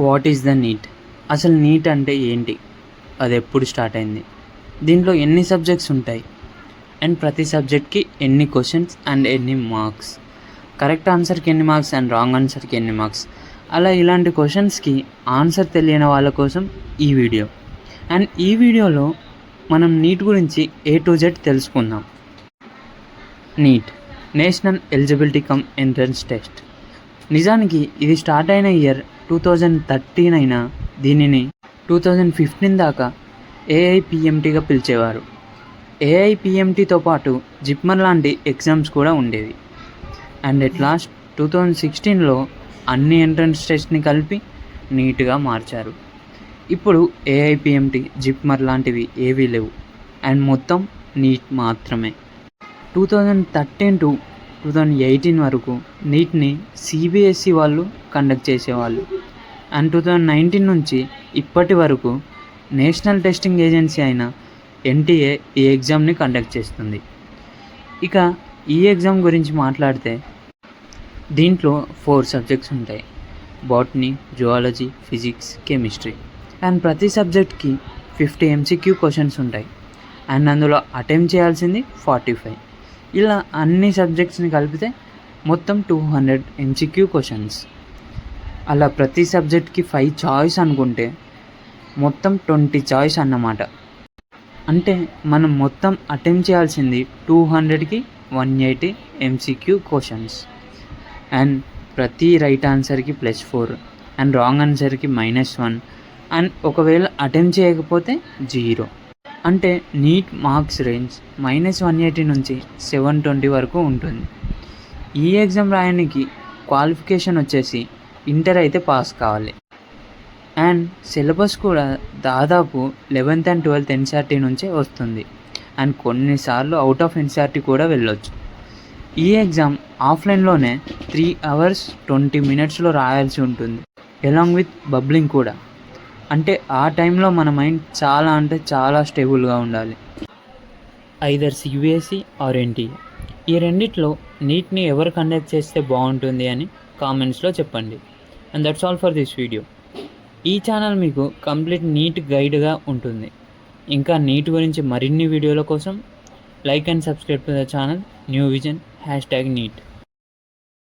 What is the NEET? అసలు NEET అంటే ఏంటి? అది ఎప్పుడు స్టార్ట్ అయింది? దీంట్లో ఎన్ని సబ్జెక్ట్స్ ఉంటాయి? అండ్ ప్రతి సబ్జెక్ట్కి ఎన్ని క్వశ్చన్స్ అండ్ ఎన్ని మార్క్స్? కరెక్ట్ ఆన్సర్కి ఎన్ని మార్క్స్ అండ్ రాంగ్ ఆన్సర్కి ఎన్ని మార్క్స్? అలా ఇలాంటి క్వశ్చన్స్కి ఆన్సర్ తెలియని వాళ్ళ కోసం ఈ వీడియో. అండ్ ఈ వీడియోలో మనం నీట్ గురించి A to Z తెలుసుకుందాం. NEET, national eligibility cum entrance test. నిజానికి ఇది స్టార్ట్ అయిన ఇయర్ 2013 అయినా దీనిని 2015 దాకా ఏఐపిఎంటీగా పిలిచేవారు. ఏఐపిఎంటీతో పాటు జిప్మర్ లాంటి ఎగ్జామ్స్ కూడా ఉండేవి. అండ్ ఎట్ లాస్ట్ 2016లో అన్ని ఎంట్రన్స్ టెస్ట్ని కలిపి నీట్గా మార్చారు. ఇప్పుడు ఏఐపిఎంటీ, జిప్మర్ లాంటివి ఏవీ లేవు అండ్ మొత్తం నీట్ మాత్రమే. 2013 to 2018 వరకు నీట్ని సిబిఎస్ఈ వాళ్ళు కండక్ట్ చేసేవాళ్ళు. అండ్ 2019 నుంచి ఇప్పటి వరకు నేషనల్ టెస్టింగ్ ఏజెన్సీ అయిన ఎన్టీఏ ఈ ఎగ్జామ్ని కండక్ట్ చేస్తుంది. ఇక ఈ ఎగ్జామ్ గురించి మాట్లాడితే దీంట్లో 4 సబ్జెక్ట్స్ ఉంటాయి: botany, zoology, physics, chemistry. And ప్రతి సబ్జెక్ట్కి 50 MCQ క్వశ్చన్స్ ఉంటాయి. అండ్ అందులో అటెంప్ట్ చేయాల్సింది 45. ఇలా అన్ని సబ్జెక్ట్స్ని కలిపితే మొత్తం 200 MCQ క్వశ్చన్స్. అలా ప్రతి సబ్జెక్ట్కి 5 చాయిస్ అనుకుంటే మొత్తం 20 చాయిస్ అన్నమాట. అంటే మనం మొత్తం అటెంప్ట్ చేయాల్సింది 200కి 180 MCQ క్వశ్చన్స్. అండ్ ప్రతి రైట్ ఆన్సర్కి +4 అండ్ రాంగ్ ఆన్సర్కి -1. అండ్ ఒకవేళ అటెంప్ట్ చేయకపోతే 0. అంటే నీట్ మార్క్స్ రేంజ్ -180 నుంచి 720 వరకు ఉంటుంది. ఈ ఎగ్జామ్ రాయడానికి క్వాలిఫికేషన్ వచ్చేసి ఇంటర్ అయితే పాస్ కావాలి. అండ్ సిలబస్ కూడా దాదాపు 11th and 12th ఎన్సీఆర్టీ నుంచే వస్తుంది. అండ్ కొన్నిసార్లు అవుట్ ఆఫ్ ఎన్సీఆర్టీ కూడా వెళ్ళొచ్చు. ఈ ఎగ్జామ్ ఆఫ్లైన్లోనే 3 hours 20 minutesలో రాయాల్సి ఉంటుంది, ఎలాంగ్ విత్ బబ్లింగ్ కూడా. అంటే ఆ టైంలో మన మైండ్ చాలా అంటే చాలా స్టేబుల్గా ఉండాలి. ఐదర్ సిబిఎస్ఈ ఆర్ ఎన్టీఏ, ఈ రెండిట్లో నీట్ని ఎవరు కండక్ట్ చేస్తే బాగుంటుంది అని కామెంట్స్లో చెప్పండి. And that's all for this video. ఈ ఛానల్ మీకు కంప్లీట్ నీట్ గైడ్గా ఉంటుంది. ఇంకా నీట్ గురించి మరిన్ని వీడియోల కోసం like and subscribe to the channel new vision #NEET.